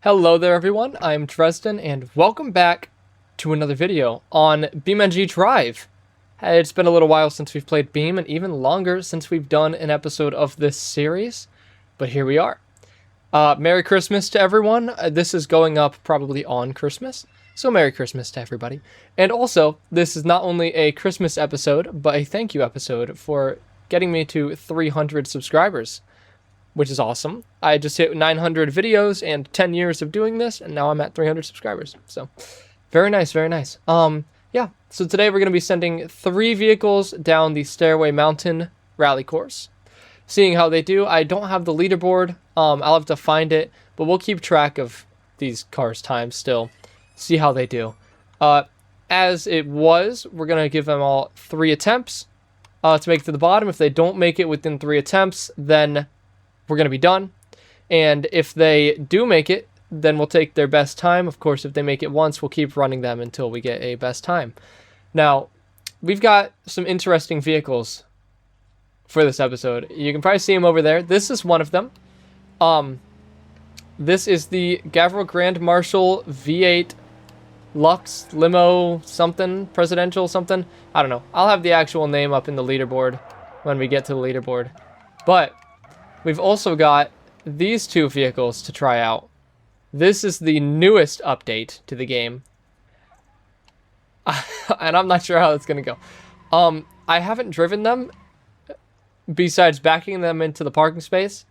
Hello there everyone, I'm Dresden and welcome back to another video on beam.ng Drive. It's been a little while since we've played Beam and even longer since we've done an episode of this series, but here we are. Merry Christmas to everyone. This is going up probably on Christmas, so Merry Christmas to everybody. And also, this is not only a Christmas episode, but a thank you episode for getting me to 300 subscribers. Which is awesome. I just hit 900 videos and 10 years of doing this, and now I'm at 300 subscribers. So, very nice, very nice. Yeah, so today we're going to be sending 3 vehicles down the Stairway Mountain rally course. Seeing how they do. I don't have the leaderboard. I'll have to find it, but we'll keep track of these cars' times still. See how they do. As it was, we're going to give them all 3 attempts to make it to the bottom. If they don't make it within 3 attempts, then we're going to be done. And if they do make it, then we'll take their best time. Of course, if they make it once, we'll keep running them until we get a best time. Now, we've got some interesting vehicles for this episode. You can probably see them over there. This is one of them. This is the Gavril Grand Marshal V8 Lux Limo something, presidential something. I don't know. I'll have the actual name up in the leaderboard when we get to the leaderboard. But we've also got these 2 vehicles to try out. This is the newest update to the game. And I'm not sure how it's going to go. I haven't driven them besides backing them into the parking space.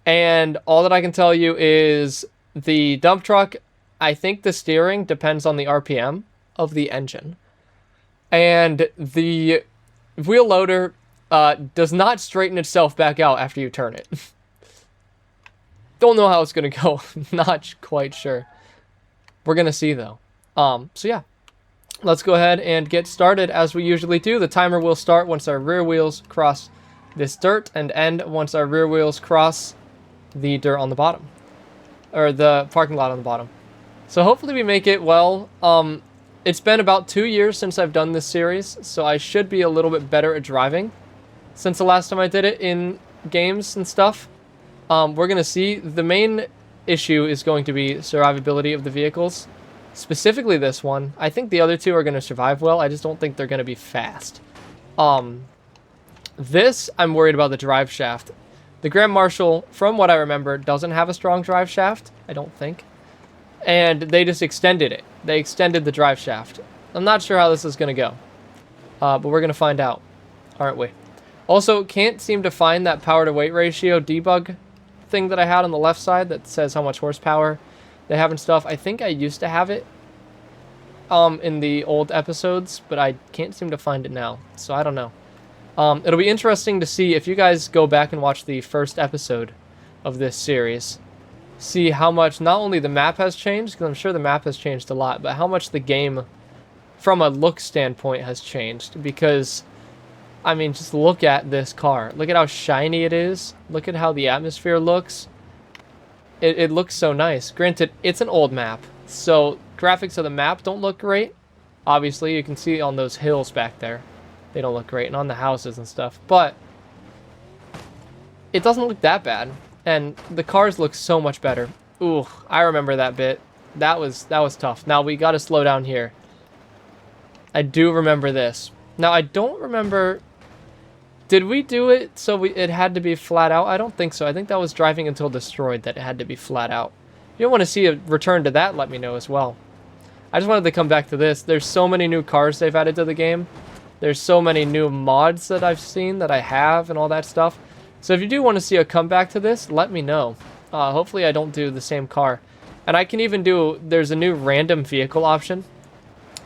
And all that I can tell you is the dump truck, I think the steering depends on the RPM of the engine. And the wheel loader does not straighten itself back out after you turn it. Don't know how it's going to go. Not quite sure. We're going to see, though. So yeah. Let's go ahead and get started as we usually do. The timer will start once our rear wheels cross this dirt and end once our rear wheels cross the dirt on the bottom. Or the parking lot on the bottom. So hopefully we make it well. It's been about 2 years since I've done this series, so I should be a little bit better at driving since the last time I did it in games and stuff. We're going to see. The main issue is going to be survivability of the vehicles. Specifically this one. I think the other 2 are going to survive well. I just don't think they're going to be fast. This, I'm worried about the drive shaft. The Grand Marshal, from what I remember, doesn't have a strong drive shaft. I don't think. And they just extended it. They extended the drive shaft. I'm not sure how this is going to go. But we're going to find out. Aren't we? Also, can't seem to find that power to weight ratio debug thing that I had on the left side that says how much horsepower they have and stuff. I think I used to have it in the old episodes, but I can't seem to find it now. So I don't know. It'll be interesting to see if you guys go back and watch the first episode of this series. See how much not only the map has changed, because I'm sure the map has changed a lot, but how much the game from a look standpoint has changed. Because I mean, just look at this car. Look at how shiny it is. Look at how the atmosphere looks. It looks so nice. Granted, it's an old map, so graphics of the map don't look great. Obviously, you can see on those hills back there. They don't look great, and on the houses and stuff. But it doesn't look that bad, and the cars look so much better. Ooh, I remember that bit. That was tough. Now, we got to slow down here. I do remember this. Now, I don't remember. Did we do it so it had to be flat out? I don't think so. I think that was driving until destroyed that it had to be flat out. If you want to see a return to that, let me know as well. I just wanted to come back to this. There's so many new cars they've added to the game. There's so many new mods that I've seen that I have and all that stuff. So if you do want to see a comeback to this, let me know. Hopefully I don't do the same car. And I can even do, there's a new random vehicle option.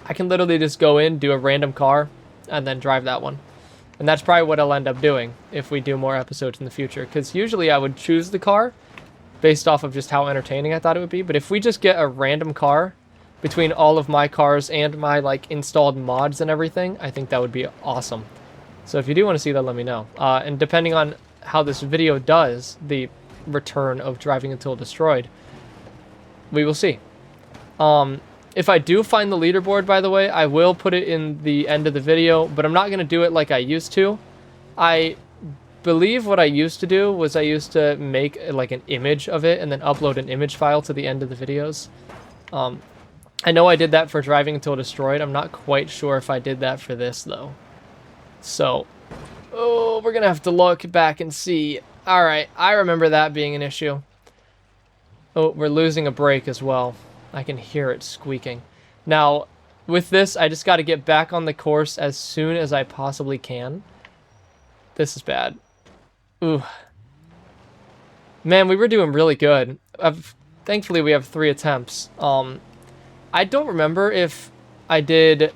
I can literally just go in, do a random car, and then drive that one. And that's probably what I'll end up doing if we do more episodes in the future. Because usually I would choose the car based off of just how entertaining I thought it would be. But if we just get a random car between all of my cars and my like installed mods and everything, I think that would be awesome. So if you do want to see that, let me know. And depending on how this video does, the return of driving until destroyed, we will see. If I do find the leaderboard, by the way, I will put it in the end of the video, but I'm not going to do it like I used to. I believe what I used to do was I used to make like an image of it and then upload an image file to the end of the videos. I know I did that for Driving Until Destroyed. I'm not quite sure if I did that for this though. So, oh, we're gonna have to look back and see. All right, I remember that being an issue. Oh, we're losing a brake as well. I can hear it squeaking. Now, with this, I just got to get back on the course as soon as I possibly can. This is bad. Ooh. Man, we were doing really good. Thankfully, we have 3 attempts. I don't remember if I did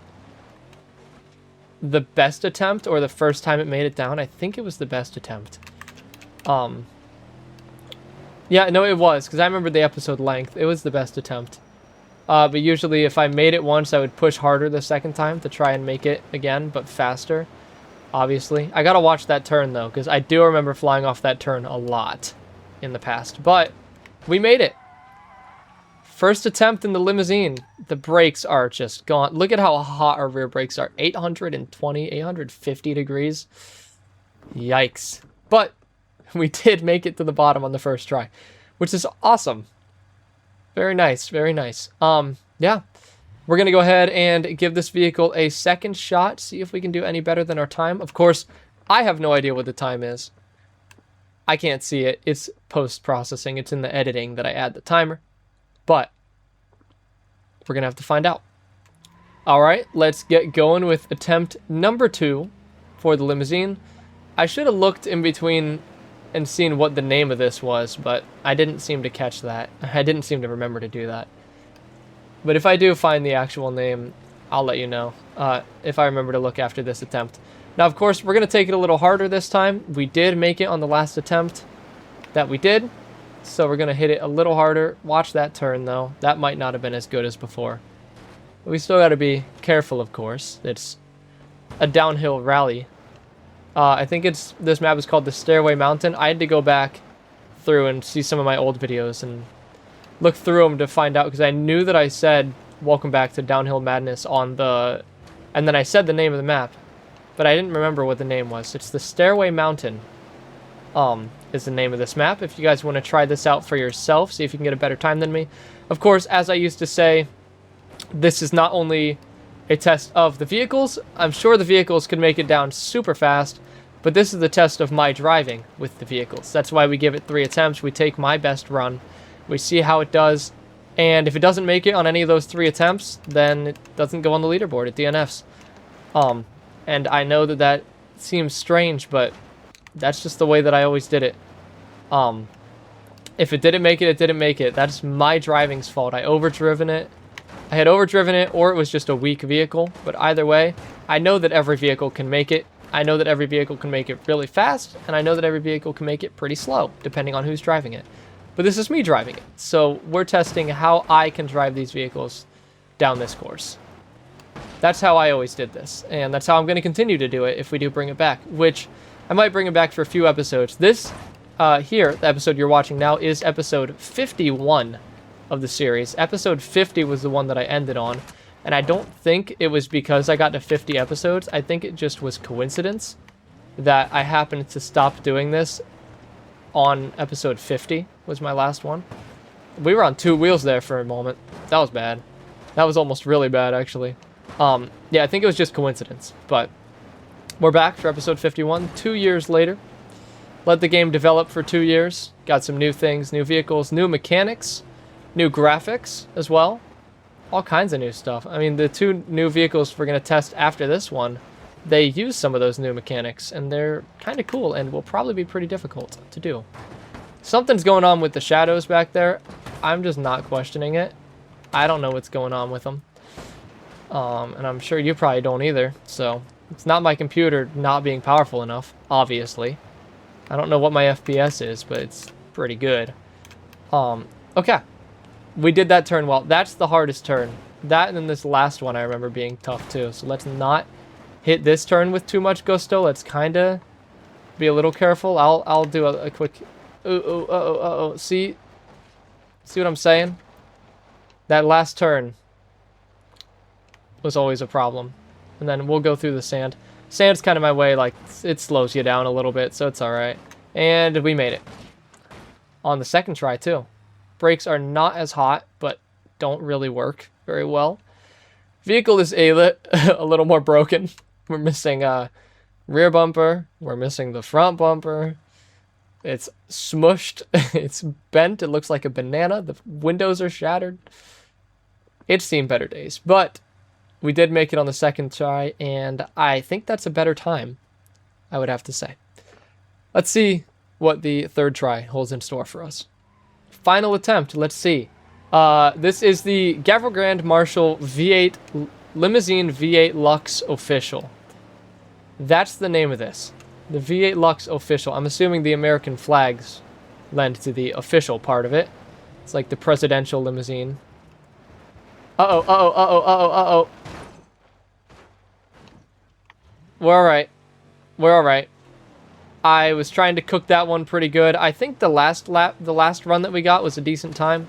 the best attempt or the first time it made it down. I think it was the best attempt. Yeah, no, it was, because I remember the episode length. It was the best attempt. But usually if I made it once, I would push harder the second time to try and make it again, but faster, obviously. I gotta watch that turn, though, because I do remember flying off that turn a lot in the past. But we made it. First attempt in the limousine. The brakes are just gone. Look at how hot our rear brakes are. 820, 850 degrees. Yikes. But we did make it to the bottom on the first try, which is awesome. Very nice, very nice. Yeah, we're gonna go ahead and give this vehicle a second shot, see if we can do any better than our time. Of course, I have no idea what the time is. I can't see it. It's post-processing. It's in the editing that I add the timer, but we're gonna have to find out. All right, let's get going with attempt number 2 for the limousine. I should have looked in between and seen what the name of this was, but I didn't seem to catch that. I didn't seem to remember to do that. But if I do find the actual name, I'll let you know if I remember to look after this attempt. Now, of course, we're going to take it a little harder this time. We did make it on the last attempt that we did, so we're going to hit it a little harder. Watch that turn, though. That might not have been as good as before. But we still got to be careful, of course. It's a downhill rally. I think this map is called the Stairway Mountain. I had to go back through and see some of my old videos and look through them to find out, because I knew that I said welcome back to Downhill Madness on the, and then I said the name of the map, but I didn't remember what the name was. It's the Stairway Mountain is the name of this map. If you guys want to try this out for yourself, see if you can get a better time than me. Of course, as I used to say, this is not only a test of the vehicles. I'm sure the vehicles can make it down super fast, but this is the test of my driving with the vehicles. That's why we give it 3 attempts. We take my best run. We see how it does, and if it doesn't make it on any of those 3 attempts, then it doesn't go on the leaderboard. It DNFs. And I know that that seems strange, but that's just the way that I always did it. If it didn't make it, it didn't make it. That's my driving's fault. I overdriven it. I had overdriven it, or it was just a weak vehicle. But either way, I know that every vehicle can make it. I know that every vehicle can make it really fast, and I know that every vehicle can make it pretty slow, depending on who's driving it. But this is me driving it, so we're testing how I can drive these vehicles down this course. That's how I always did this, and that's how I'm going to continue to do it if we do bring it back, which I might bring it back for a few episodes. This here, the episode you're watching now, is episode 51 of the series. Episode 50 was the one that I ended on, and I don't think it was because I got to 50 episodes. I think it just was coincidence that I happened to stop doing this on episode 50 was my last one. We were on 2 wheels there for a moment. That was bad. That was almost really bad, actually. Yeah, I think it was just coincidence, but we're back for episode 51, 2 years later. Let the game develop for 2 years. Got some new things, new vehicles, new mechanics, new graphics as well. All kinds of new stuff. I mean, the 2 new vehicles we're going to test after this one, they use some of those new mechanics, and they're kind of cool and will probably be pretty difficult to do. Something's going on with the shadows back there. I'm just not questioning it. I don't know what's going on with them. And I'm sure you probably don't either. So it's not my computer not being powerful enough, obviously. I don't know what my FPS is, but it's pretty good. Okay. We did that turn well. That's the hardest turn. That and then this last one I remember being tough too. So let's not hit this turn with too much gusto. Let's kind of be a little careful. I'll do a quick... See what I'm saying? That last turn was always a problem. And then we'll go through the sand. Sand's kind of my way, like, it slows you down a little bit, so it's alright. And we made it. On the second try, too. Brakes are not as hot, but don't really work very well. Vehicle is a little more broken. We're missing rear bumper. We're missing the front bumper. It's smushed. It's bent. It looks like a banana. The windows are shattered. It's seen better days, but we did make it on the second try, and I think that's a better time, I would have to say. Let's see what the third try holds in store for us. Final attempt. Let's see. This is the Gavril Grand Marshal V8 Limousine V8 Lux Official. That's the name of this. The V8 Lux Official. I'm assuming the American flags lend to the official part of it. It's like the presidential limousine. Uh-oh, uh-oh, uh-oh, uh-oh, uh-oh. We're alright. We're alright. I was trying to cook that one pretty good. I think the last run that we got was a decent time.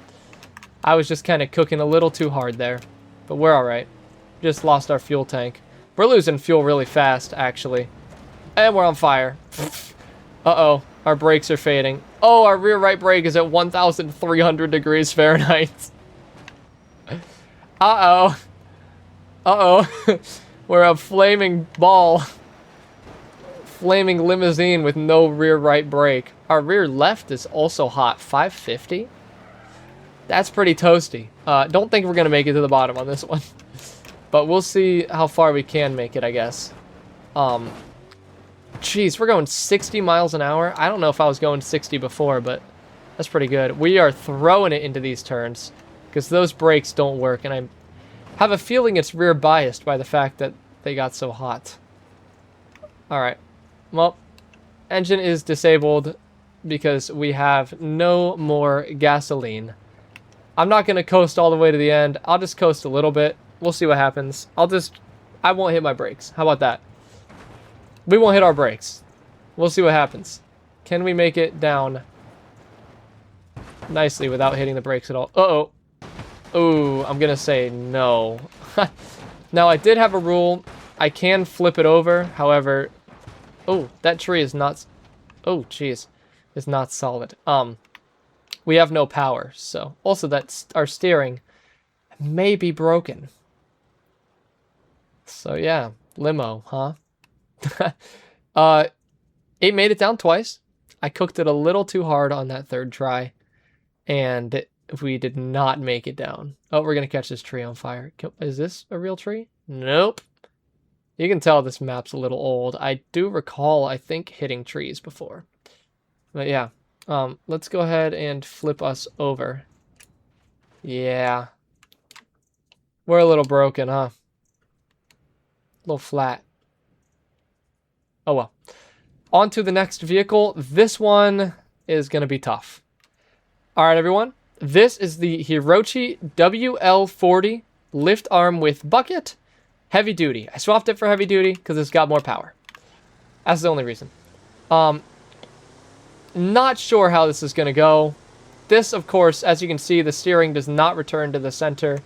I was just kind of cooking a little too hard there. But we're alright. Just lost our fuel tank. We're losing fuel really fast, actually. And we're on fire. Uh-oh. Our brakes are fading. Oh, our rear right brake is at 1,300 degrees Fahrenheit. Uh-oh. Uh-oh. We're a flaming ball. Flaming limousine with no rear right brake. Our rear left is also hot. 550? That's pretty toasty. Don't think we're going to make it to the bottom on this one. But we'll see how far we can make it, I guess. Jeez, we're going 60 miles an hour. I don't know if I was going 60 before, but that's pretty good. We are throwing it into these turns because those brakes don't work, and I have a feeling it's rear biased by the fact that they got so hot. Alright. Well, engine is disabled because we have no more gasoline. I'm not going to coast all the way to the end. I'll just coast a little bit. We'll see what happens. I won't hit my brakes. How about that? We won't hit our brakes. We'll see what happens. Can we make it down nicely without hitting the brakes at all? Uh-oh. Ooh, I'm going to say no. Now, I did have a rule. I can flip it over. However, oh, that tree is not... Oh, jeez. Is not solid. We have no power, so... Also, our steering may be broken. So, yeah. Limo, huh? It made it down twice. I cooked it a little too hard on that third try, and we did not make it down. Oh, we're gonna catch this tree on fire. Is this a real tree? Nope. You can tell this map's a little old. I do recall, I think, hitting trees before. But yeah, let's go ahead and flip us over. Yeah. We're a little broken, huh? A little flat. Oh well. On to the next vehicle. This one is going to be tough. Alright, everyone. This is the Hirochi WL40 lift arm with bucket. Heavy duty. I swapped it for heavy duty because it's got more power. That's the only reason. Not sure how this is going to go. This, of course, as you can see, the steering does not return to the center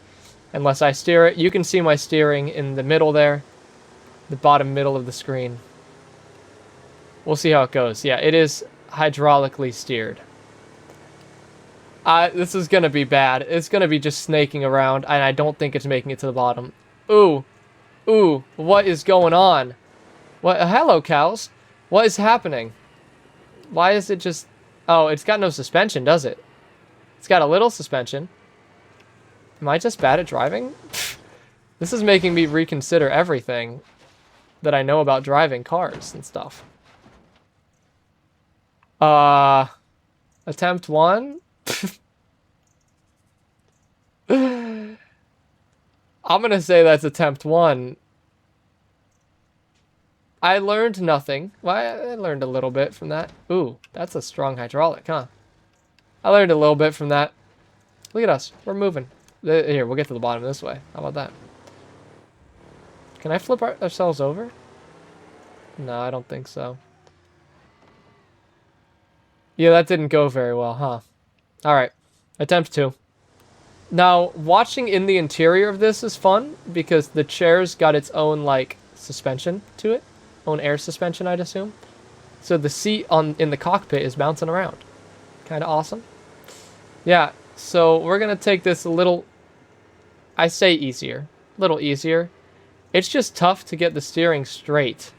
unless I steer it. You can see my steering in the middle there. The bottom middle of the screen. We'll see how it goes. Yeah, it is hydraulically steered. This is going to be bad. It's going to be just snaking around, and I don't think it's making it to the bottom. Ooh. Ooh, what is going on? What? Hello, cows. What is happening? Why is it just... Oh, it's got no suspension, does it? It's got a little suspension. Am I just bad at driving? This is making me reconsider everything that I know about driving cars and stuff. Attempt 1? I'm gonna say that's attempt 1. I learned nothing. Well, I learned a little bit from that. Ooh, that's a strong hydraulic, huh? I learned a little bit from that. Look at us. We're moving. Here, we'll get to the bottom this way. How about that? Can I flip ourselves over? No, I don't think so. Yeah, that didn't go very well, huh? Alright. Attempt 2. Now, watching in the interior of this is fun because the chair's got its own, like, suspension to it. own air suspension, I'd assume. So the seat in the cockpit is bouncing around. Kind of awesome. Yeah, so we're going to take this a little, I say easier, a little easier. It's just tough to get the steering straight.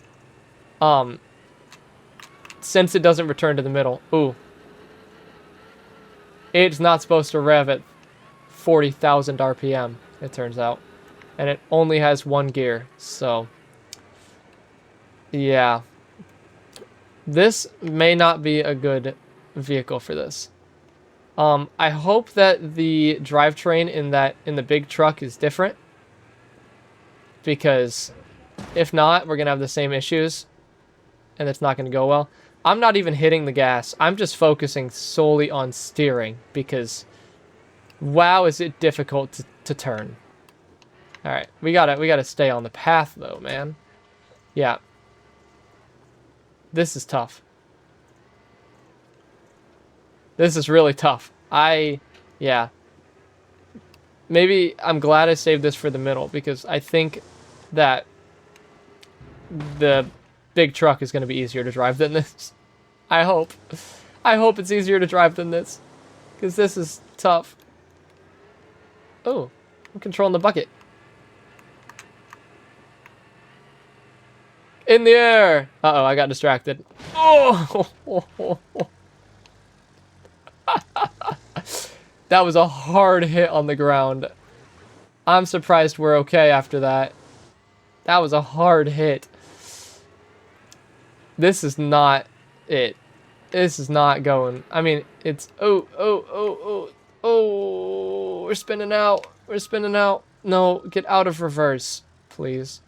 Since it doesn't return to the middle. Ooh. It's not supposed to rev at 40,000 RPM, it turns out. And it only has one gear, so... yeah. This may not be a good vehicle for this. I hope that the drivetrain in the big truck is different. Because if not, we're going to have the same issues. And it's not going to go well. I'm not even hitting the gas. I'm just focusing solely on steering. Because, wow, is it difficult to turn. Alright, we gotta stay on the path, though, man. Yeah. This is tough. This is really tough. Yeah. Maybe I'm glad I saved this for the middle, because I think that the big truck is going to be easier to drive than this. I hope. I hope it's easier to drive than this, because this is tough. Oh, I'm controlling the bucket. In the air! Uh-oh, I got distracted. Oh! That was a hard hit on the ground. I'm surprised we're okay after that. That was a hard hit. This is not it. This is not going. I mean, it's... Oh, we're spinning out. We're spinning out. No, get out of reverse, please.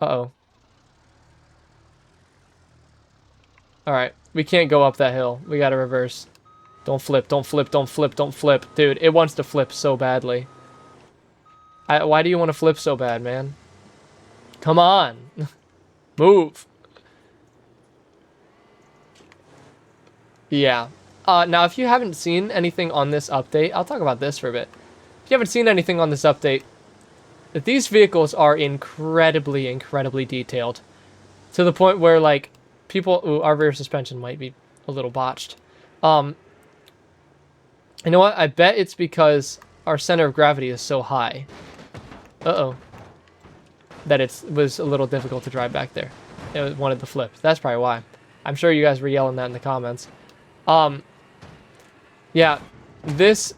Uh-oh. Alright, we can't go up that hill. We gotta reverse. Don't flip, don't flip, don't flip, don't flip. Dude, it wants to flip so badly. Why do you want to flip so bad, man? Come on. Move. Yeah. Now, if you haven't seen anything on this update, I'll talk about this for a bit. If you haven't seen anything on this update, these vehicles are incredibly, incredibly detailed. To the point where, like, people... Ooh, our rear suspension might be a little botched. You know what? I bet it's because our center of gravity is so high. Uh-oh. That it was a little difficult to drive back there. It wanted to flip. That's probably why. I'm sure you guys were yelling that in the comments. Yeah, this...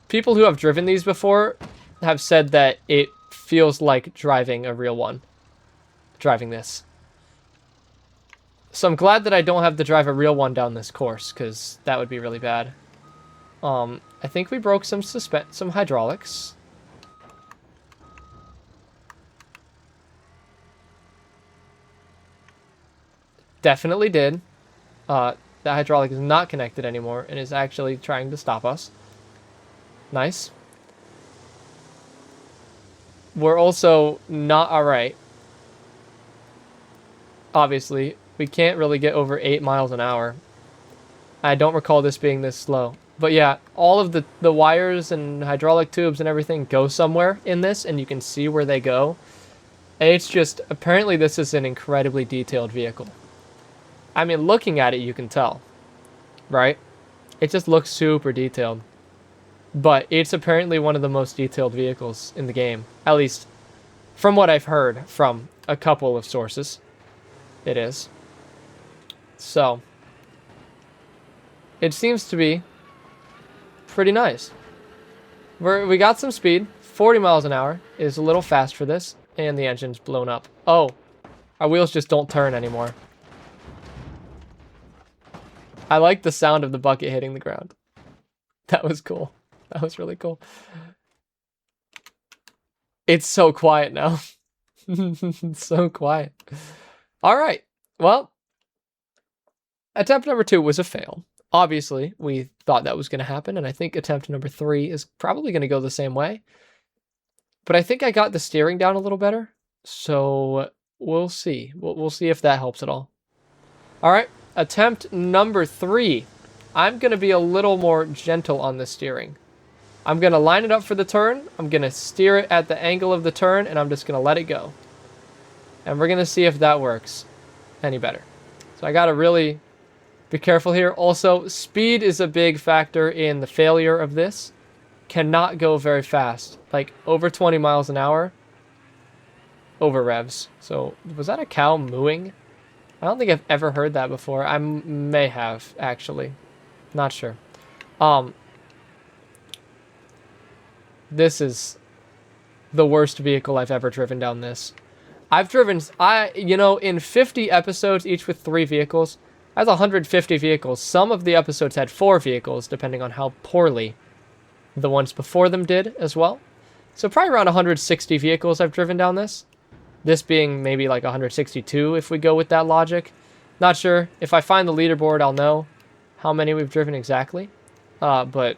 People who have driven these before have said that it feels like driving a real one. Driving this. So I'm glad that I don't have to drive a real one down this course, because that would be really bad. I think we broke some hydraulics. Definitely did. The hydraulic is not connected anymore and is actually trying to stop us. Nice. We're also not alright. Obviously, we can't really get over 8 miles an hour. I don't recall this being this slow. But yeah, all of the wires and hydraulic tubes and everything go somewhere in this, and you can see where they go. And it's just, apparently this is an incredibly detailed vehicle. I mean, looking at it, you can tell. Right? It just looks super detailed. But it's apparently one of the most detailed vehicles in the game. At least, from what I've heard from a couple of sources, it is. So, it seems to be pretty nice. We got some speed. 40 miles an hour is a little fast for this, and the engine's blown up. Oh, our wheels just don't turn anymore. I like the sound of the bucket hitting the ground. That was cool. That was really cool. It's so quiet now. It's so quiet. All right. Well, attempt number 2 was a fail. Obviously, we thought that was going to happen, and I think attempt number 3 is probably going to go the same way. But I think I got the steering down a little better, so we'll see. We'll see if that helps at all. All right, attempt number 3. I'm going to be a little more gentle on the steering. I'm going to line it up for the turn. I'm going to steer it at the angle of the turn, and I'm just going to let it go. And we're going to see if that works any better. So I got to really be careful here. Also, speed is a big factor in the failure of this. Cannot go very fast. Like, over 20 miles an hour. Over revs. So, was that a cow mooing? I don't think I've ever heard that before. I may have, actually. Not sure. This is the worst vehicle I've ever driven down this. I've driven, in 50 episodes, each with 3 vehicles, that's 150 vehicles. Some of the episodes had 4 vehicles, depending on how poorly the ones before them did as well. So probably around 160 vehicles I've driven down this. This being maybe like 162 if we go with that logic. Not sure. If I find the leaderboard, I'll know how many we've driven exactly. But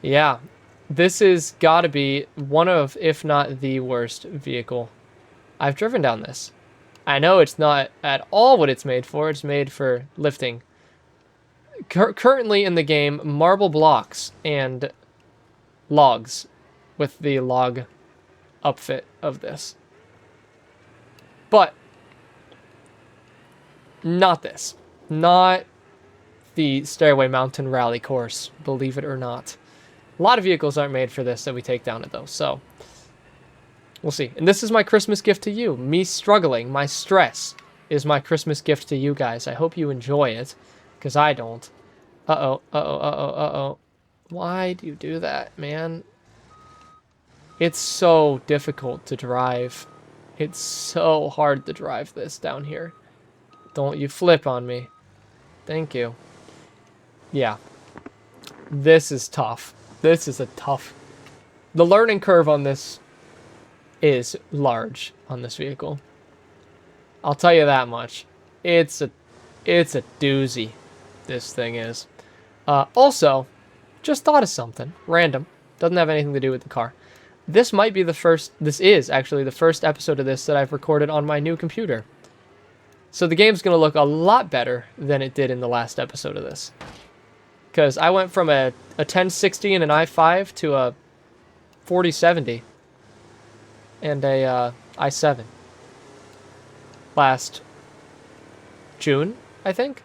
yeah, this is gotta be one of, if not the worst vehicle I've driven down this. I know it's not at all what it's made for. It's made for lifting. Currently in the game, marble blocks and logs with the log upfit of this. But not this. Not the Stairway Mountain Rally course, believe it or not. A lot of vehicles aren't made for this that we take down it though, so we'll see. And this is my Christmas gift to you. Me struggling, my stress is my Christmas gift to you guys. I hope you enjoy it, because I don't. Uh-oh, uh-oh, uh-oh, uh-oh. Why do you do that, man? It's so difficult to drive. It's so hard to drive this down here. Don't you flip on me. Thank you. Yeah. This is tough. This is a tough... The learning curve on this is large on this vehicle. I'll tell you that much. It's a doozy, this thing is. Also, just thought of something. Random. Doesn't have anything to do with the car. This might be the first... This is actually the first episode of this that I've recorded on my new computer. So the game's going to look a lot better than it did in the last episode of this. Because I went from a 1060 and an i5 to a 4070 and a i7 last June, I think.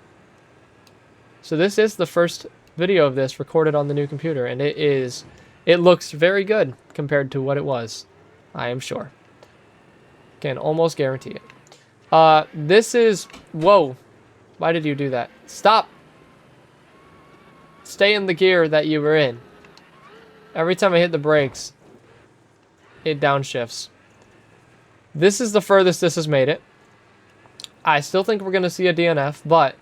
So this is the first video of this recorded on the new computer, and it looks very good compared to what it was, I am sure. Can almost guarantee it. This is... Whoa. Why did you do that? Stop! Stay in the gear that you were in. Every time I hit the brakes, it downshifts. This is the furthest this has made it. I still think we're going to see a DNF, but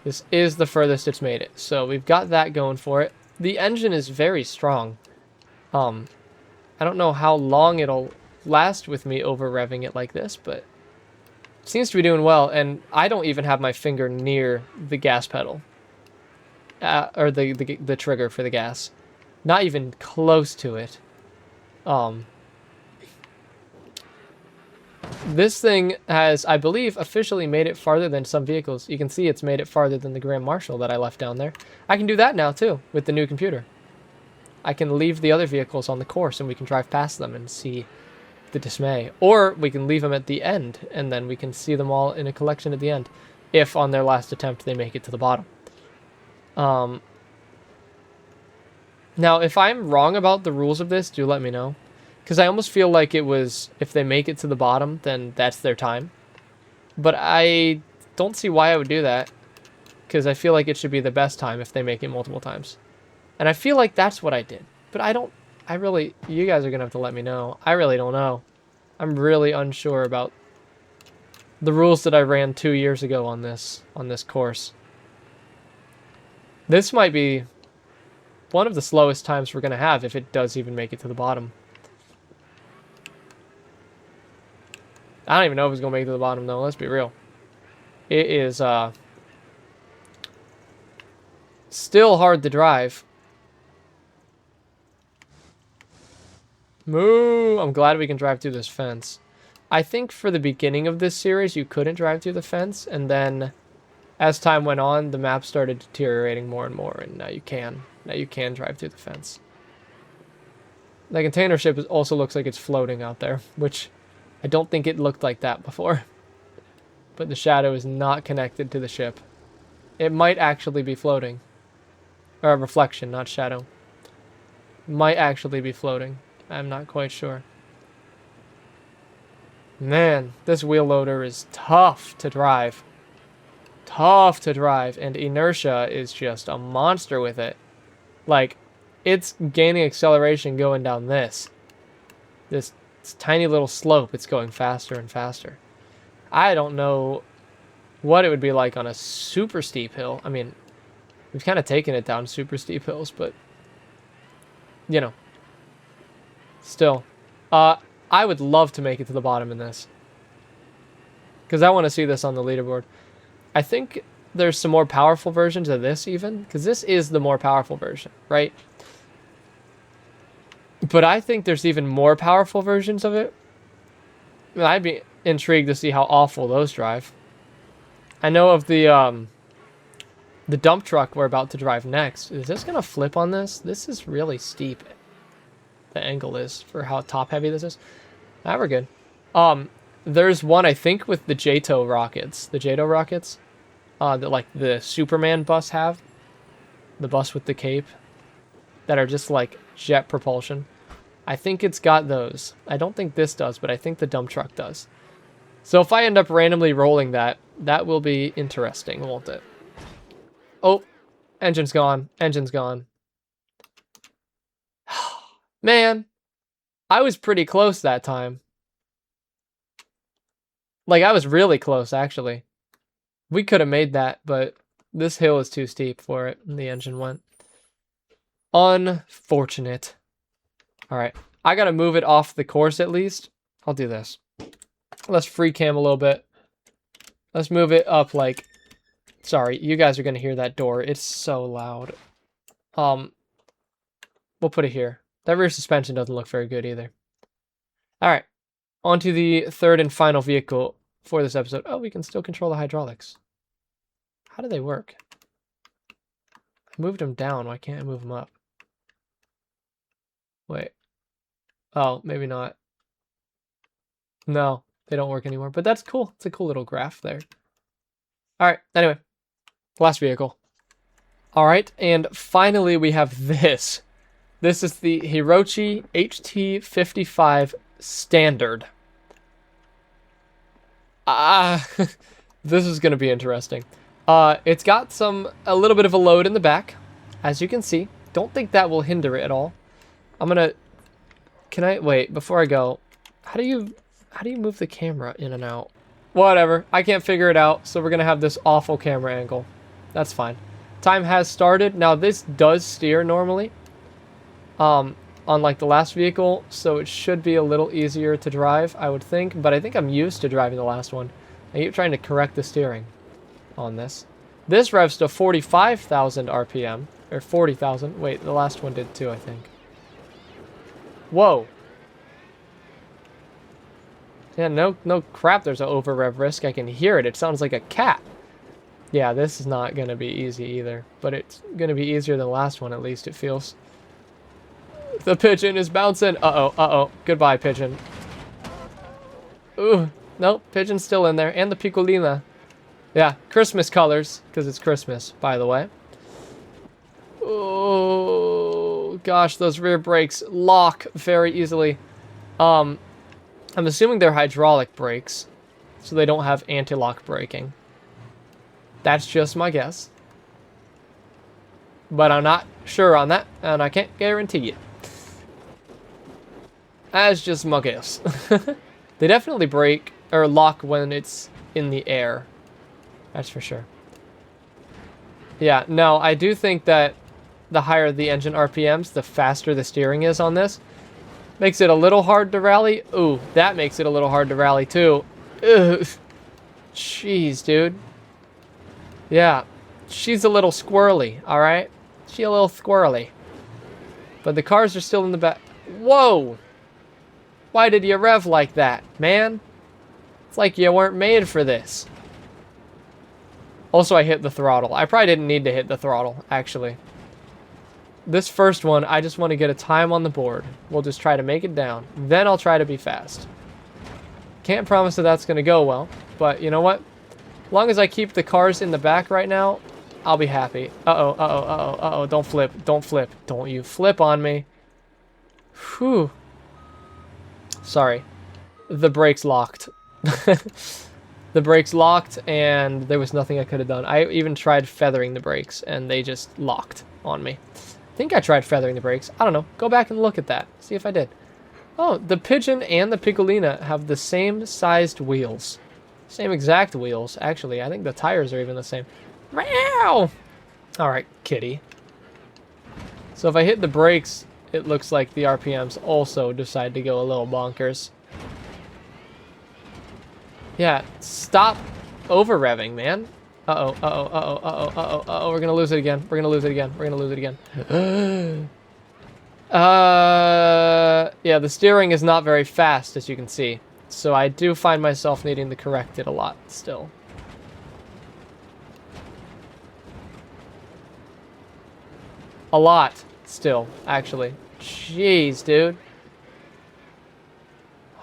this is the furthest it's made it. So we've got that going for it. The engine is very strong. I don't know how long it'll last with me over revving it like this, but it seems to be doing well. And I don't even have my finger near the gas pedal. Or the trigger for the gas. Not even close to it. This thing has, I believe, officially made it farther than some vehicles. You can see it's made it farther than the Grand Marshal that I left down there. I can do that now, too, with the new computer. I can leave the other vehicles on the course, and we can drive past them and see the dismay. Or we can leave them at the end, and then we can see them all in a collection at the end, if on their last attempt they make it to the bottom. Now, if I'm wrong about the rules of this, do let me know. Because I almost feel like it was, if they make it to the bottom, then that's their time. But I don't see why I would do that. Because I feel like it should be the best time if they make it multiple times. And I feel like that's what I did. But I really, you guys are going to have to let me know. I really don't know. I'm really unsure about the rules that I ran 2 years ago on this course. This might be one of the slowest times we're going to have if it does even make it to the bottom. I don't even know if it's going to make it to the bottom, though. Let's be real. It is still hard to drive. Moo! I'm glad we can drive through this fence. I think for the beginning of this series, you couldn't drive through the fence, and then as time went on, the map started deteriorating more and more, and now you can. Now you can drive through the fence. The container ship also looks like it's floating out there, which I don't think it looked like that before. But the shadow is not connected to the ship. It might actually be floating. Or a reflection, not shadow. Might actually be floating. I'm not quite sure. Man, this wheel loader is tough to drive. Tough to drive, and inertia is just a monster with it. Like, it's gaining acceleration going down this tiny little slope. It's going faster and faster. I don't know what it would be like on a super steep hill. I mean, we've kind of taken it down super steep hills, but you know, still, I would love to make it to the bottom in this, because I want to see this on the leaderboard. I think there's some more powerful versions of this even, because this is the more powerful version, right? But I think there's even more powerful versions of it. I'd be intrigued to see how awful those drive. I know of the dump truck we're about to drive next. Is this gonna flip on this? This is really steep. The angle is for how top heavy this is. Ah, we're good. There's one I think with the JATO rockets. The JATO rockets, that like the Superman bus have. The bus with the cape, that are just like jet propulsion. I think it's got those. I don't think this does, but I think the dump truck does. So if I end up randomly rolling that, that will be interesting, won't it? Oh, engine's gone. Engine's gone. Man, I was pretty close that time. Like, I was really close, actually. We could have made that, but this hill is too steep for it, and the engine went. Unfortunate. Alright, I gotta move it off the course at least. I'll do this. Let's free cam a little bit. Let's move it up like... Sorry, you guys are gonna hear that door. It's so loud. We'll put it here. That rear suspension doesn't look very good either. Alright, on to the third and final vehicle for this episode. Oh, we can still control the hydraulics. How do they work? I moved them down. Why can't I move them up? Wait. Oh, maybe not. No, they don't work anymore. But that's cool. It's a cool little graph there. Alright, anyway. Last vehicle. Alright, and finally we have this. This is the Hirochi HT55 Standard. This is going to be interesting. It's got a little bit of a load in the back, as you can see. Don't think that will hinder it at all. Wait, before I go, how do you move the camera in and out? Whatever, I can't figure it out, so we're going to have this awful camera angle. That's fine. Time has started. Now, this does steer normally, on like the last vehicle, so it should be a little easier to drive, I would think, but I think I'm used to driving the last one. I keep trying to correct the steering on this. This revs to 45,000 RPM, or 40,000. Wait, the last one did too, I think. Whoa. Yeah, no crap, there's an over rev risk. I can hear it. It sounds like a cat. Yeah, this is not going to be easy either, but it's going to be easier than the last one, at least it feels. The pigeon is bouncing. Uh-oh. Goodbye, pigeon. Ooh, nope, pigeon's still in there, and the picolina. Yeah, Christmas colors, because it's Christmas, by the way. Oh, gosh, those rear brakes lock very easily. I'm assuming they're hydraulic brakes, so they don't have anti-lock braking. That's just my guess. But I'm not sure on that, and I can't guarantee it. That's just my guess. They definitely brake, or lock when it's in the air. That's for sure. Yeah, no, I do think that the higher the engine RPMs, the faster the steering is on this. Makes it a little hard to rally. Ooh, that makes it a little hard to rally too. Ugh. Jeez, dude. Yeah, she's a little squirrely, alright? She a little squirrely. But the cars are still in the back. Whoa! Why did you rev like that, man? It's like you weren't made for this. Also, I hit the throttle. I probably didn't need to hit the throttle, actually. This first one, I just want to get a time on the board. We'll just try to make it down. Then I'll try to be fast. can't promise that that's going to go well. But you know what? As long as I keep the cars in the back right now, I'll be happy. Uh-oh, uh-oh, uh-oh, uh-oh. Don't flip. Don't flip. Don't you flip on me. Whew. Sorry. The brakes locked. The brakes locked, and there was nothing I could have done. I even tried feathering the brakes, and they just locked on me. I think I tried feathering the brakes. I don't know. Go back and look at that. See if I did. Oh, the Pigeon and the Piccolina have the same sized wheels. Same exact wheels, actually. I think the tires are even the same. Meow! Alright, kitty. So if I hit the brakes, it looks like the RPMs also decide to go a little bonkers. Yeah, stop over-revving, man. Uh-oh, uh-oh, uh-oh, uh-oh, uh-oh, uh-oh. We're gonna lose it again. We're gonna lose it again. We're gonna lose it again. Yeah, the steering is not very fast, as you can see. So I do find myself needing to correct it a lot still. A lot still, actually. Jeez, dude.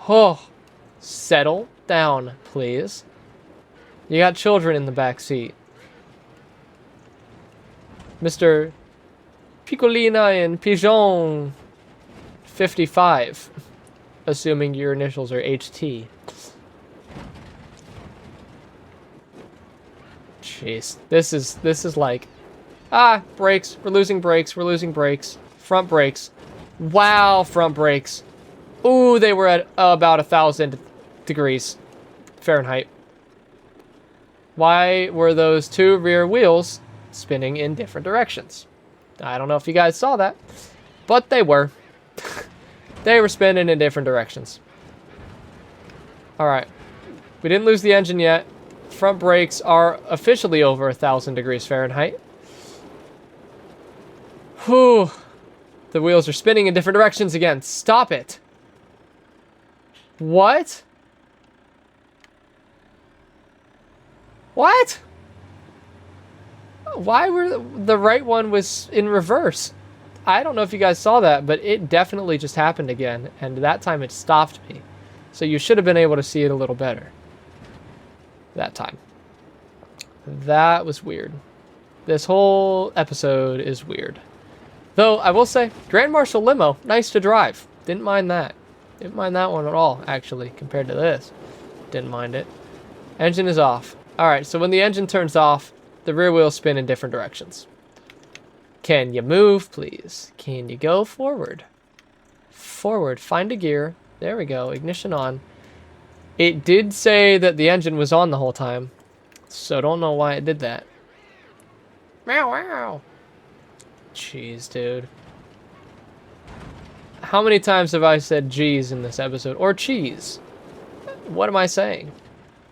Oh, settle down, please. You got children in the back seat. Mr. Piccolina and Pigeon 55. Assuming your initials are HT. Jeez. This is like... Ah, brakes. We're losing brakes. We're losing brakes. Front brakes. Wow, front brakes. Ooh, they were at about 1,000 degrees Fahrenheit. Why were those two rear wheels spinning in different directions? I don't know if you guys saw that, but they were. They were spinning in different directions. Alright. We didn't lose the engine yet. Front brakes are officially over 1,000 degrees Fahrenheit. Whew. The wheels are spinning in different directions again. Stop it. What? What? Why were the right one was in reverse? I don't know if you guys saw that, but it definitely just happened again, and that time it stopped me. So you should have been able to see it a little better. That time. That was weird. This whole episode is weird. Though, I will say, Grand Marshal Limo, nice to drive. Didn't mind that. Didn't mind that one at all, actually, compared to this. Didn't mind it. Engine is off. Alright, so when the engine turns off, the rear wheels spin in different directions. Can you move, please? Can you go forward? Forward. Find a gear. There we go. Ignition on. It did say that the engine was on the whole time, so don't know why it did that. Meow, meow. Jeez, dude. How many times have I said geez in this episode? Or cheese? What am I saying?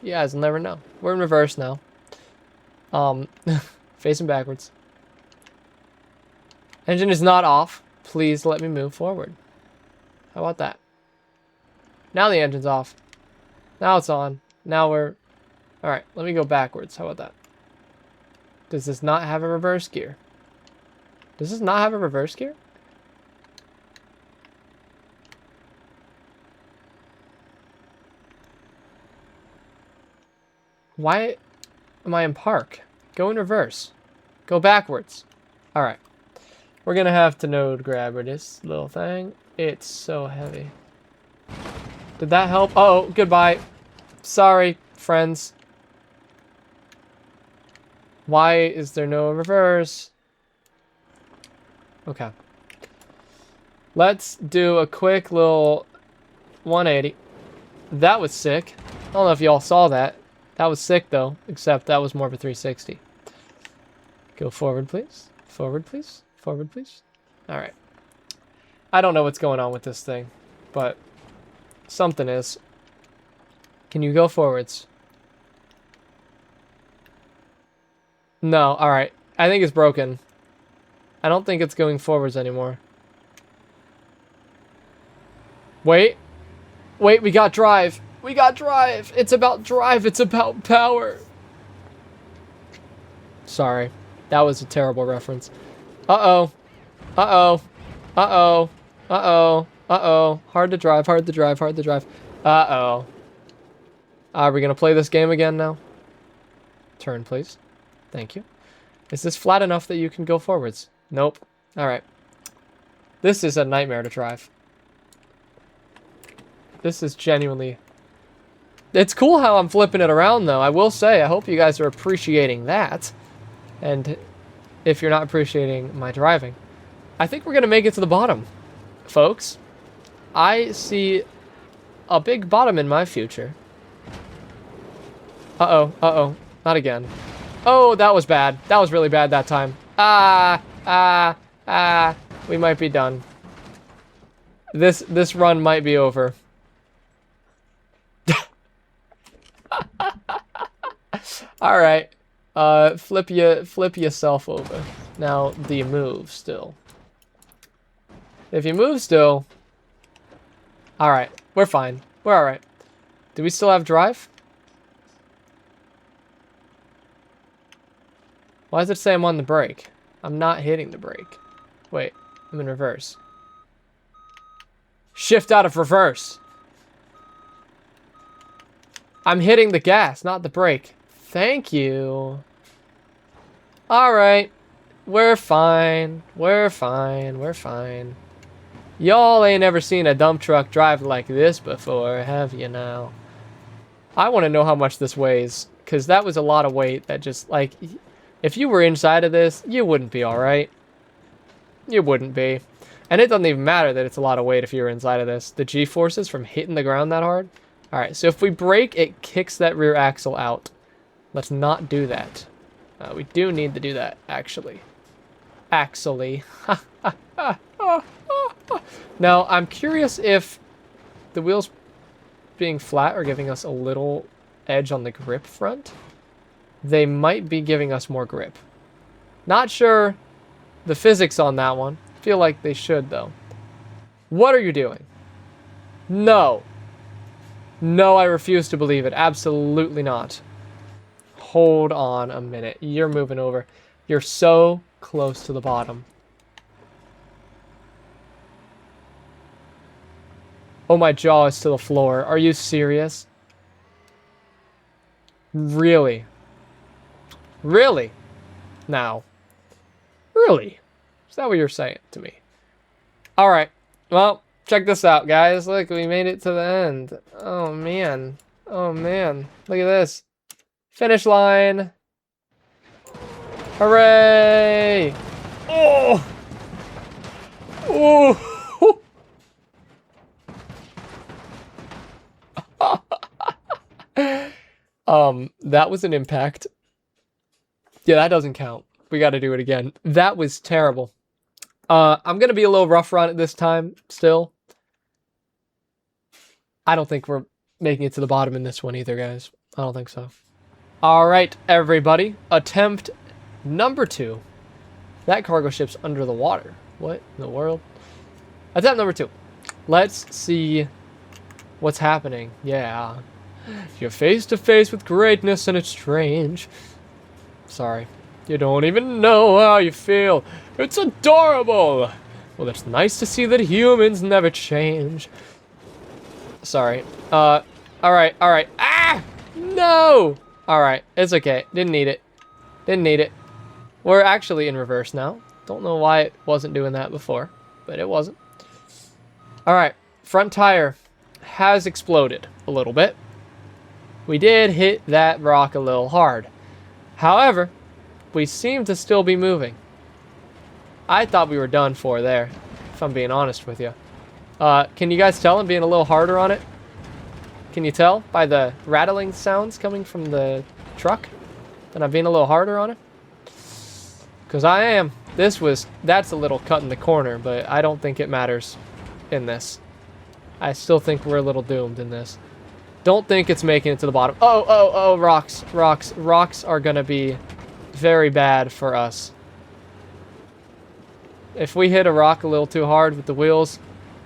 You guys will never know. We're in reverse now. Facing backwards. Engine is not off. Please let me move forward. How about that? Now the engine's off. Now it's on. Now we're... Alright, let me go backwards. How about that? Does this not have a reverse gear? Does this not have a reverse gear? Why am I in park? Go in reverse. Go backwards. Alright. We're gonna have to node grabber this little thing. It's so heavy. Did that help? Uh oh, goodbye. Sorry, friends. Why is there no reverse? Okay. Let's do a quick little 180. That was sick. I don't know if y'all saw that. That was sick, though. Except that was more of a 360. Go forward, please. Forward, please. Forward, please. Alright. I don't know what's going on with this thing, but something is. Can you go forwards? No, alright. I think it's broken. I don't think it's going forwards anymore. Wait. Wait, we got drive. We got drive. It's about drive. It's about power. Sorry. That was a terrible reference. Uh-oh. Uh-oh. Uh-oh. Uh-oh. Uh-oh. Hard to drive. Hard to drive. Hard to drive. Uh-oh. Are we going to play this game again now? Turn, please. Thank you. Is this flat enough that you can go forwards? Nope. Alright. This is a nightmare to drive. This is genuinely... It's cool how I'm flipping it around, though. I will say, I hope you guys are appreciating that. And if you're not appreciating my driving, I think we're going to make it to the bottom, folks. I see a big bottom in my future. Uh-oh, uh-oh. Not again. Oh, that was bad. That was really bad that time. We might be done. This run might be over. All right. Flip yourself over. Now, do you move still? If you move still, all right, we're fine. We're all right. Do we still have drive? Why does it say I'm on the brake? I'm not hitting the brake. Wait, I'm in reverse. Shift out of reverse. I'm hitting the gas, not the brake. Thank you. All right. We're fine. We're fine. We're fine. Y'all ain't ever seen a dump truck drive like this before, have you now? I want to know how much this weighs, because that was a lot of weight that just, like, if you were inside of this, you wouldn't be all right. You wouldn't be. And it doesn't even matter that it's a lot of weight if you're inside of this. The G-forces from hitting the ground that hard. All right, so if we brake, it kicks that rear axle out. Let's not do that. We do need to do that, actually. Now, I'm curious if the wheels being flat are giving us a little edge on the grip front. They might be giving us more grip. Not sure the physics on that one. Feel like they should, though. What are you doing? No. No, I refuse to believe it. Absolutely not. Hold on a minute. You're moving over. You're so close to the bottom. Oh, my jaw is to the floor. Are you serious? Really? Really? Now. Really? Is that what you're saying to me? All right. Well, check this out, guys. Look, we made it to the end. Oh, man. Oh, man. Look at this. Finish line. Hooray! Oh! Oh! That was an impact. Yeah, that doesn't count. We got to do it again. That was terrible. I'm going to be a little rough on it this time, still. I don't think we're making it to the bottom in this one either, guys. I don't think so. All right, everybody. Attempt number 2. That cargo ship's under the water. What in the world? Attempt number 2. Let's see what's happening. Yeah. You're face to face with greatness and it's strange. Sorry. You don't even know how you feel. It's adorable. Well, it's nice to see that humans never change. Sorry. All right. Ah! No! All right. It's okay. Didn't need it. Didn't need it. We're actually in reverse now. Don't know why it wasn't doing that before, but it wasn't. All right. Front tire has exploded a little bit. We did hit that rock a little hard. However, we seem to still be moving. I thought we were done for there, if I'm being honest with you. Can you guys tell I'm being a little harder on it? Can you tell by the rattling sounds coming from the truck that I'm being a little harder on it? Because I am. That's a little cut in the corner, but I don't think it matters in this. I still think we're a little doomed in this. Don't think it's making it to the bottom. Oh, rocks. Rocks are going to be very bad for us. If we hit a rock a little too hard with the wheels,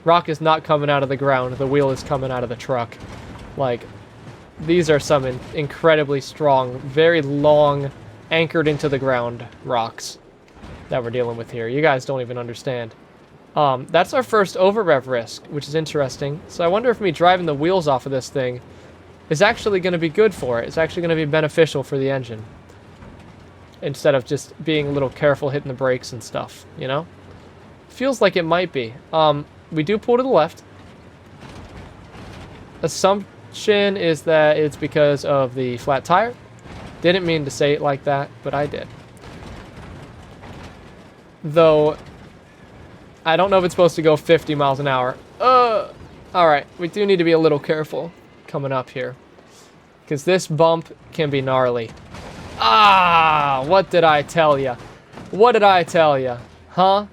rock is not coming out of the ground. The wheel is coming out of the truck. Like, these are some incredibly strong, very long, anchored into the ground rocks that we're dealing with here. You guys don't even understand. That's our first over rev risk, which is interesting. So I wonder if me driving the wheels off of this thing is actually going to be good for it. It's actually going to be beneficial for the engine. Instead of just being a little careful hitting the brakes and stuff, you know? Feels like it might be. We do pull to the left. Assumption is that it's because of the flat tire. Didn't mean to say it like that, but I did. Though, I don't know if it's supposed to go 50 miles an hour. Alright, we do need to be a little careful coming up here. Because this bump can be gnarly. Ah, what did I tell ya? What did I tell ya? Huh?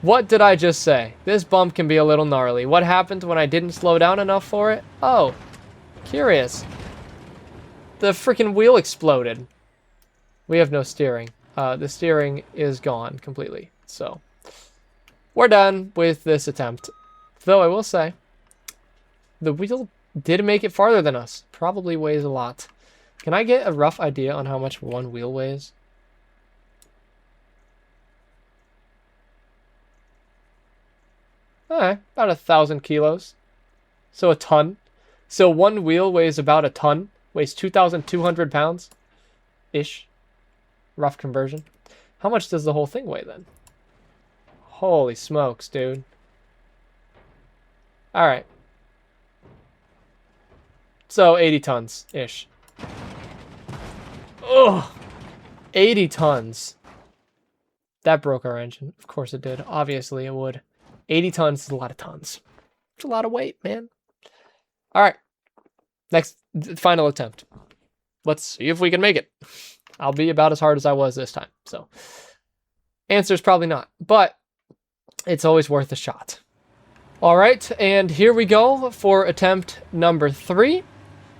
What did I just say? This bump can be a little gnarly. What happened when I didn't slow down enough for it? Oh, curious. The freaking wheel exploded. We have no steering. The steering is gone completely. So, we're done with this attempt. Though I will say, the wheel did make it farther than us. Probably weighs a lot. Can I get a rough idea on how much one wheel weighs? Alright, about 1,000 kilos. So a ton. So one wheel weighs about a ton. Weighs 2,200 pounds. Ish. Rough conversion. How much does the whole thing weigh then? Holy smokes, dude. Alright. So 80 tons-ish. Ugh! 80 tons. That broke our engine. Of course it did. Obviously it would. 80 tons is a lot of tons. It's a lot of weight, man. Alright. Next, final attempt. Let's see if we can make it. I'll be about as hard as I was this time. So, answer's probably not. But, it's always worth a shot. Alright, and here we go for attempt number 3.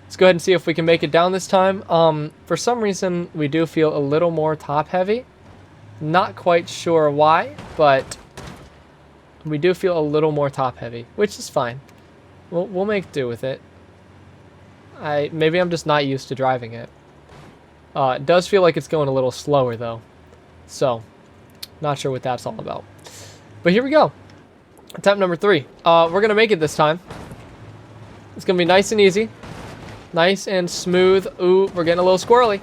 Let's go ahead and see if we can make it down this time. For some reason, we do feel a little more top heavy. Not quite sure why, but we do feel a little more top heavy, which is fine. We'll make do with it. Maybe I'm just not used to driving it. It does feel like it's going a little slower though. So, not sure what that's all about. But here we go. Attempt number 3. We're going to make it this time. It's going to be nice and easy. Nice and smooth. Ooh, we're getting a little squirrely.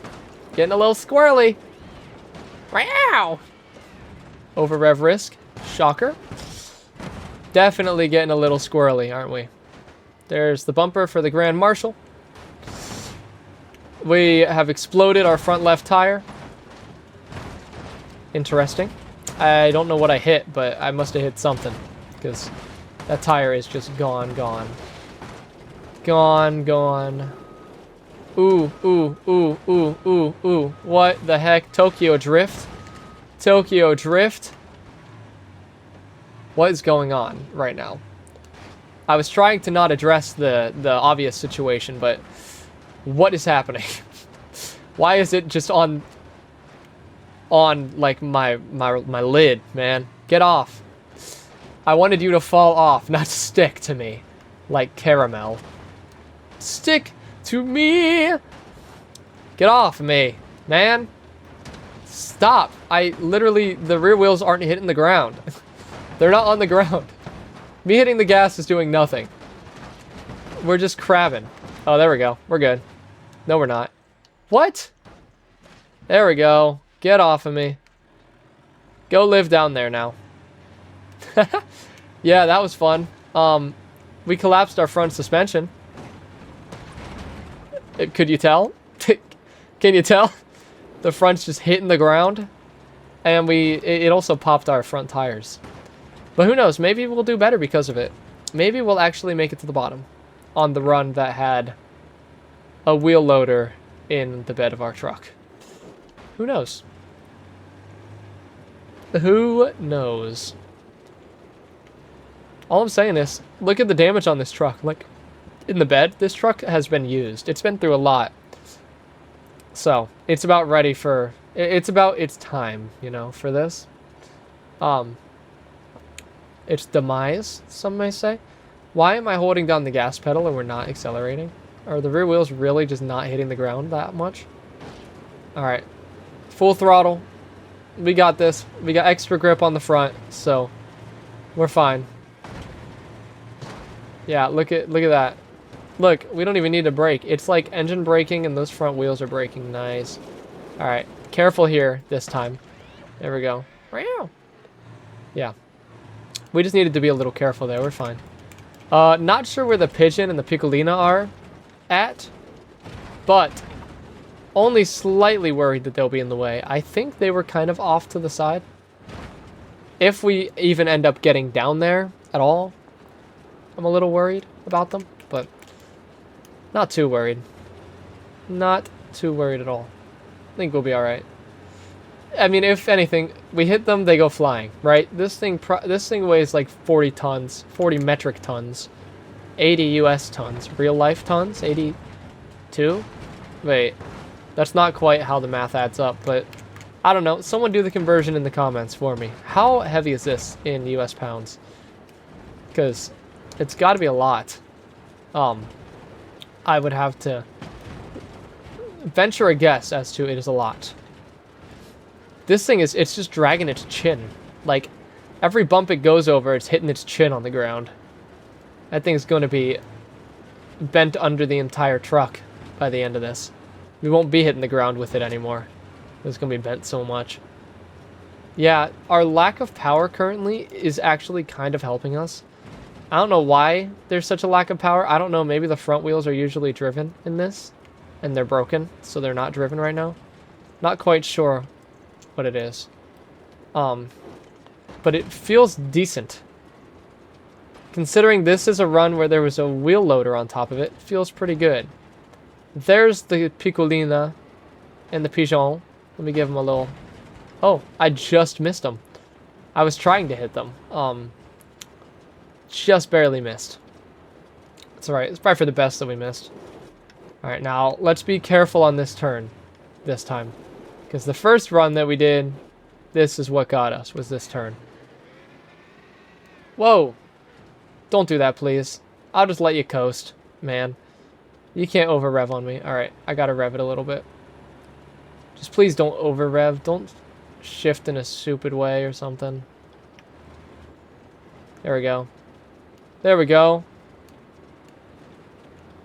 Getting a little squirrely. Wow. Over rev risk. Shocker. Definitely getting a little squirrely, aren't we? There's the bumper for the Grand Marshal. We have exploded our front left tire. Interesting. I don't know what I hit, but I must have hit something. Because that tire is just gone. Gone. Ooh. What the heck? Tokyo Drift? Tokyo Drift? What is going on right now? I was trying to not address the obvious situation, but what is happening? Why is it just on like my lid, man? Get off. I wanted you to fall off, not stick to me like caramel. Stick to me. Get off of me, man. Stop. The rear wheels aren't hitting the ground. They're not on the ground. Me hitting the gas is doing nothing. We're just crabbing. Oh, there we go. We're good. No, we're not. What? There we go. Get off of me. Go live down there now. Yeah, that was fun. We collapsed our front suspension. Could you tell? Can you tell? The front's just hitting the ground. And it also popped our front tires. But who knows? Maybe we'll do better because of it. Maybe we'll actually make it to the bottom on the run that had a wheel loader in the bed of our truck. Who knows? Who knows? All I'm saying is, look at the damage on this truck. Like, in the bed, this truck has been used. It's been through a lot. So, it's about ready for... It's about its time, you know, for this. Its demise, some may say. Why am I holding down the gas pedal and we're not accelerating? Are the rear wheels really just not hitting the ground that much? Alright. Full throttle. We got this. We got extra grip on the front, so we're fine. Yeah, look at that. Look, we don't even need to brake. It's like engine braking and those front wheels are braking. Nice. All right. Careful here this time. There we go. Yeah. We just needed to be a little careful there. We're fine. Not sure where the Pigeon and the Piccolina are at, but only slightly worried that they'll be in the way. I think they were kind of off to the side. If we even end up getting down there at all, I'm a little worried about them, but not too worried. Not too worried at all. I think we'll be all right. I mean, if anything, we hit them, they go flying, right? This thing weighs like 40 tons, 40 metric tons, 80 US tons, real life tons, 82? Wait, that's not quite how the math adds up, but I don't know. Someone do the conversion in the comments for me. How heavy is this in US pounds? Because it's got to be a lot. I would have to venture a guess as to it is a lot. This thing is, it's just dragging its chin. Like, every bump it goes over, it's hitting its chin on the ground. That thing's going to be bent under the entire truck by the end of this. We won't be hitting the ground with it anymore. It's going to be bent so much. Yeah, our lack of power currently is actually kind of helping us. I don't know why there's such a lack of power. I don't know, maybe the front wheels are usually driven in this, and they're broken, so they're not driven right now. Not quite sure what it is. But it feels decent. Considering this is a run where there was a wheel loader on top of it, feels pretty good. There's the Piccolina and the Pigeon. Let me give them a little... Oh, I just missed them. I was trying to hit them. Just barely missed. It's alright. It's probably for the best that we missed. Alright, now let's be careful on this turn this time. Because the first run that we did, this is what got us, was this turn. Whoa. Don't do that, please. I'll just let you coast, man. You can't over-rev on me. Alright, I gotta rev it a little bit. Just please don't over-rev. Don't shift in a stupid way or something. There we go. There we go.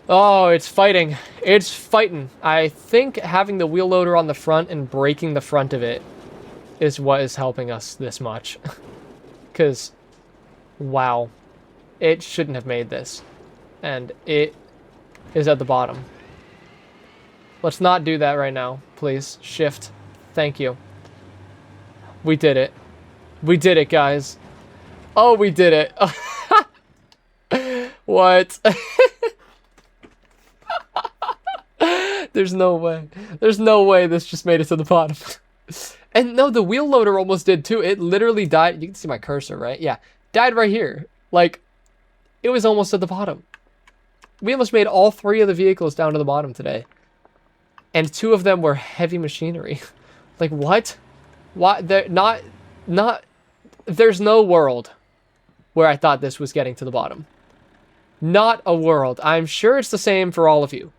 Oh, it's fighting. It's fighting. I think having the wheel loader on the front and braking the front of it is what is helping us this much. Because, wow. It shouldn't have made this. And it is at the bottom. Let's not do that right now, please. Shift. Thank you. We did it. We did it, guys. Oh, we did it. What? There's no way. There's no way this just made it to the bottom. And no, the wheel loader almost did too. It literally died. You can see my cursor, right? Yeah. Died right here. Like, it was almost at the bottom. We almost made all three of the vehicles down to the bottom today. And two of them were heavy machinery. Like, what? Why? There's no world where I thought this was getting to the bottom. Not a world. I'm sure it's the same for all of you.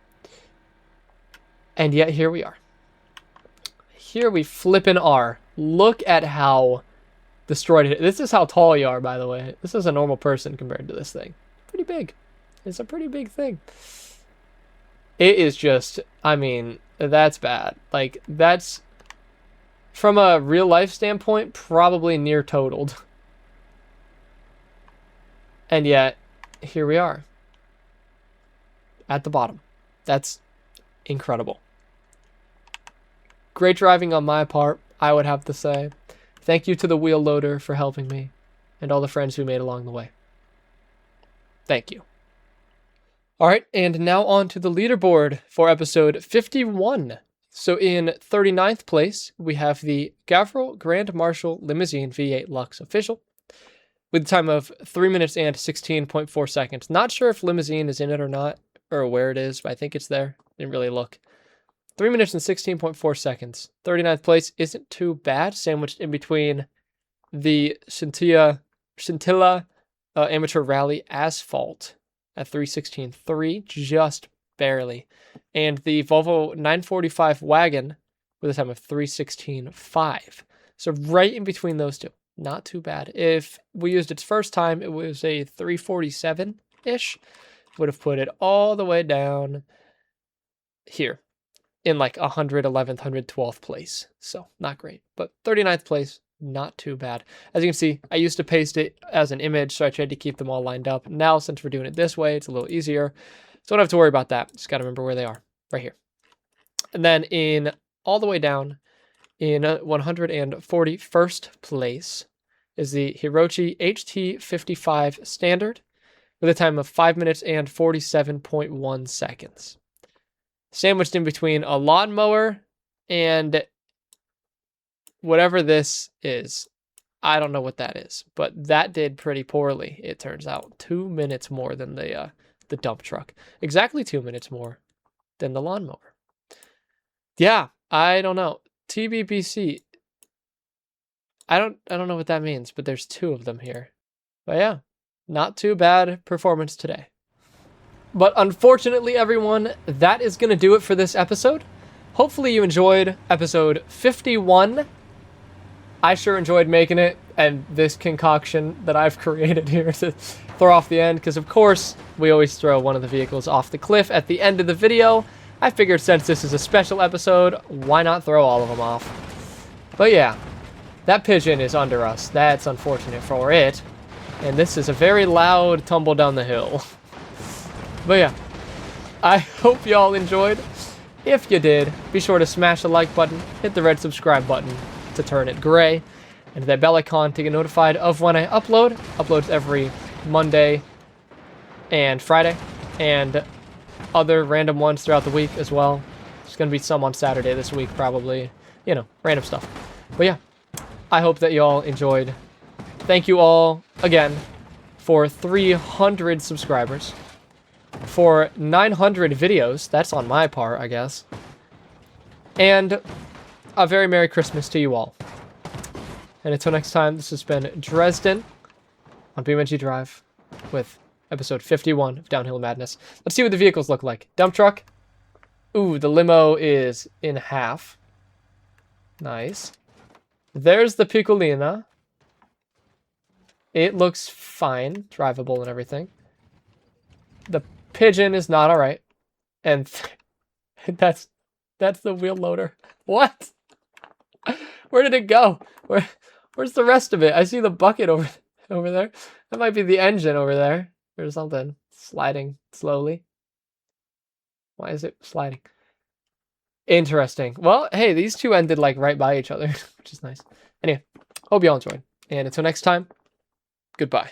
And yet, here we are. Here we flippin' are. Look at how destroyed it is. This is how tall you are, by the way. This is a normal person compared to this thing. Pretty big. It's a pretty big thing. It is just, I mean, that's bad. Like, that's, from a real life standpoint, probably near totaled. And yet, here we are. At the bottom. That's incredible. Great driving on my part, I would have to say. Thank you to the wheel loader for helping me, and all the friends we made along the way. Thank you. All right, and now on to the leaderboard for episode 51. So in 39th place, we have the Gavril Grand Marshal Limousine V8 Lux Official with a time of 3 minutes and 16.4 seconds. Not sure if Limousine is in it or not, or where it is, but I think it's there. Didn't really look. 3 minutes and 16.4 seconds. 39th place isn't too bad, sandwiched in between the Scintilla Amateur Rally Asphalt at 3:16.3, just barely. And the Volvo 945 Wagon with a time of 3:16.5. So right in between those two. Not too bad. If we used its first time, it was a 3:47-ish. would have put it all the way down here in like 111th, 112th place. So not great, but 39th place, not too bad. As you can see, I used to paste it as an image, so I tried to keep them all lined up. Now, since we're doing it this way, it's a little easier. So don't have to worry about that. Just got to remember where they are, right here. And then in all the way down in 141st place is the Hirochi HT55 Standard with a time of 5 minutes and 47.1 seconds. Sandwiched in between a lawnmower and whatever this is. I don't know what that is, but that did pretty poorly, it turns out. 2 minutes more than the dump truck. Exactly 2 minutes more than the lawnmower. Yeah, I don't know. TBBC. I don't know what that means, but there's 2 of them here. But yeah, not too bad performance today. But unfortunately, everyone, that is going to do it for this episode. Hopefully you enjoyed episode 51. I sure enjoyed making it, and this concoction that I've created here to throw off the end, because of course, we always throw one of the vehicles off the cliff at the end of the video. I figured since this is a special episode, why not throw all of them off? But yeah, that pigeon is under us. That's unfortunate for it. And this is a very loud tumble down the hill. But yeah, I hope y'all enjoyed. If you did, be sure to smash the like button, hit the red subscribe button to turn it gray, and that bell icon to get notified of when I upload. Uploads every Monday and Friday, and other random ones throughout the week as well. There's going to be some on Saturday this week, probably. You know, random stuff. But yeah, I hope that y'all enjoyed. Thank you all, again, for 300 subscribers. For 900 videos. That's on my part, I guess. And a very Merry Christmas to you all. And until next time, this has been Dresden on beam.ng Drive with episode 51 of Downhill Madness. Let's see what the vehicles look like. Dump truck. Ooh, the limo is in half. Nice. There's the Piccolina. It looks fine, drivable and everything. The pigeon is not all right. And that's the wheel loader. What? Where did it go? Where's the rest of it? I see the bucket over there. That might be the engine over there or something. Sliding slowly. Why is it sliding? Interesting. Well, hey, these two ended like right by each other, which is nice. Anyway, hope y'all enjoyed. And until next time, goodbye.